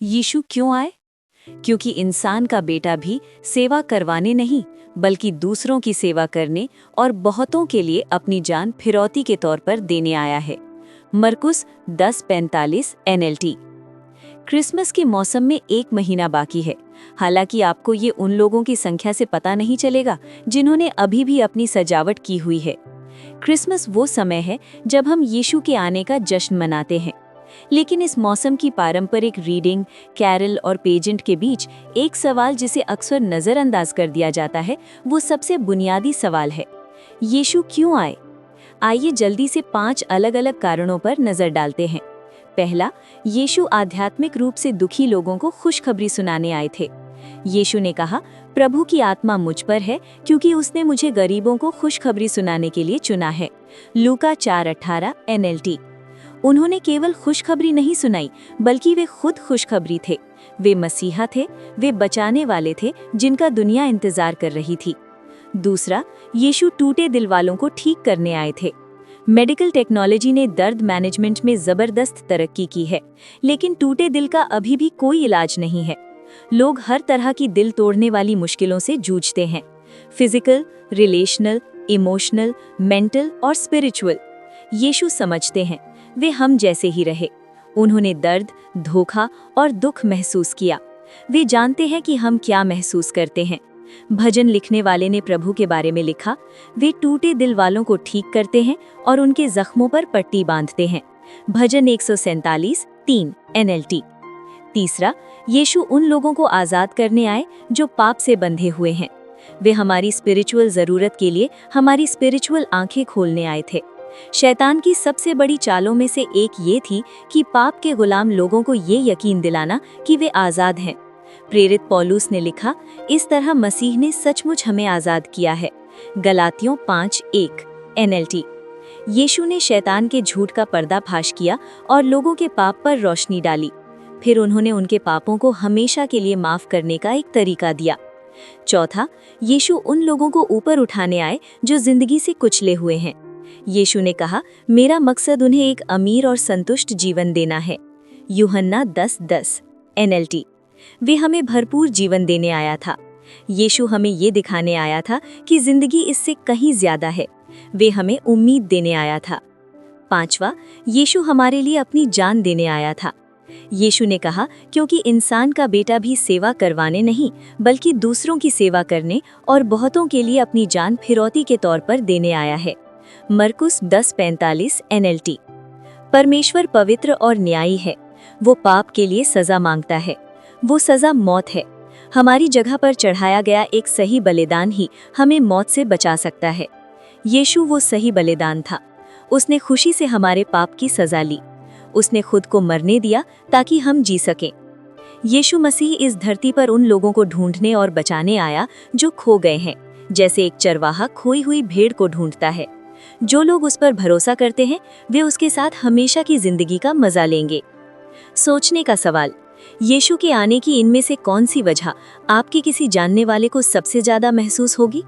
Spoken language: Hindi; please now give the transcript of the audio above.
यीशु क्यों आए? क्योंकि इंसान का बेटा भी सेवा करवाने नहीं, बल्कि दूसरों की सेवा करने और बहुतों के लिए अपनी जान फिरौती के तौर पर देने आया है। मरकुस 10:45 NLT। क्रिसमस के मौसम में 1 महीना बाकी है। हालांकि आपको ये उन लोगों की संख्या से पता नहीं चलेगा जिन्होंने अभी भी अपनी सजावट की हुई है। क्रिसमस वो समय है जब हम यीशु के आने का जश्न मनाते हैं। लेकिन इस मौसम की पारंपरिक रीडिंग, कैरल और पेजेंट के बीच एक सवाल जिसे अक्सर नज़रअंदाज कर दिया जाता है, वो सबसे बुनियादी सवाल है, यीशु क्यों आए? आइए जल्दी से 5 अलग-अलग कारणों पर नज़र डालते हैं। पहला, यीशु आध्यात्मिक रूप से दुखी लोगों को खुशखबरी सुनाने आए थे। यीशु ने कहा, प्रभु की आत्मा मुझ पर है क्योंकि उसने मुझे गरीबों को खुशखबरी सुनाने के लिए चुना है। लूका 4:18 NLT। उन्होंने केवल खुशखबरी नहीं सुनाई, बल्कि वे खुद खुशखबरी थे। वे मसीहा थे, वे बचाने वाले थे जिनका दुनिया इंतजार कर रही थी। दूसरा, यीशु टूटे दिल वालों को ठीक करने आए थे। मेडिकल टेक्नोलॉजी ने दर्द मैनेजमेंट में जबरदस्त तरक्की की है, लेकिन टूटे दिल का अभी भी कोई इलाज नहीं है। लोग हर तरह की दिल तोड़ने वाली मुश्किलों से जूझते हैं, फिजिकल, रिलेशनल, इमोशनल, मेंटल और स्पिरिचुअल। यीशु समझते हैं, वे हम जैसे ही रहे। उन्होंने दर्द, धोखा और दुख महसूस किया। वे जानते हैं कि हम क्या महसूस करते हैं। भजन लिखने वाले ने प्रभु के बारे में लिखा, वे टूटे दिल वालों को ठीक करते हैं और उनके जख्मों पर पट्टी बांधते हैं। भजन 147:3 NLT। तीसरा, यीशु उन लोगों को आज़ाद करने आए जो पाप से बंधे हुए हैं। वे हमारी स्पिरिचुअल ज़रूरत के लिए हमारी स्पिरिचुअल आंखें खोलने आए थे। शैतान की सबसे बड़ी चालों में से एक ये थी कि पाप के गुलाम लोगों को ये यकीन दिलाना कि वे आज़ाद हैं। प्रेरित पौलुस ने लिखा, इस तरह मसीह ने सचमुच हमें आज़ाद किया है। गलातियों 5:1 NLT। यीशु ने शैतान के झूठ का पर्दाफाश किया और लोगों के पाप पर रोशनी डाली। फिर उन्होंने उनके पापों को हमेशा के लिए माफ़ करने का एक तरीका दिया। चौथा, यीशु उन लोगों को ऊपर उठाने आए जो जिंदगी से कुचले हुए हैं। यीशु ने कहा, मेरा मकसद उन्हें एक अमीर और संतुष्ट जीवन देना है। यूहन्ना 10:10 NLT। वे हमें भरपूर जीवन देने आया था। यीशु हमें ये दिखाने आया था कि जिंदगी इससे कहीं ज्यादा है। वे हमें उम्मीद देने आया था। पांचवा, यीशु हमारे लिए अपनी जान देने आया था। यीशु ने कहा, क्योंकि इंसान का बेटा भी सेवा करवाने नहीं, बल्कि दूसरों की सेवा करने और बहुतों के लिए अपनी जान फिरौती के तौर पर देने आया है। मरकुस 10:45 NLT। परमेश्वर पवित्र और न्यायी है। वो पाप के लिए सजा मांगता है। वो सजा मौत है। हमारी जगह पर चढ़ाया गया एक सही बलिदान ही हमें मौत से बचा सकता है। यीशु वो सही बलिदान था। उसने खुशी से हमारे पाप की सजा ली। उसने खुद को मरने दिया ताकि हम जी सकें। यीशु मसीह इस धरती पर उन लोगों को ढूंढने और बचाने आया जो खो गए हैं, जैसे एक चरवाहा खोई हुई भेड़ को ढूंढता है। जो लोग उस पर भरोसा करते हैं, वे उसके साथ हमेशा की जिंदगी का मजा लेंगे। सोचने का सवाल, यीशु के आने की इनमें से कौन सी वजह आपके किसी जानने वाले को सबसे ज्यादा महसूस होगी?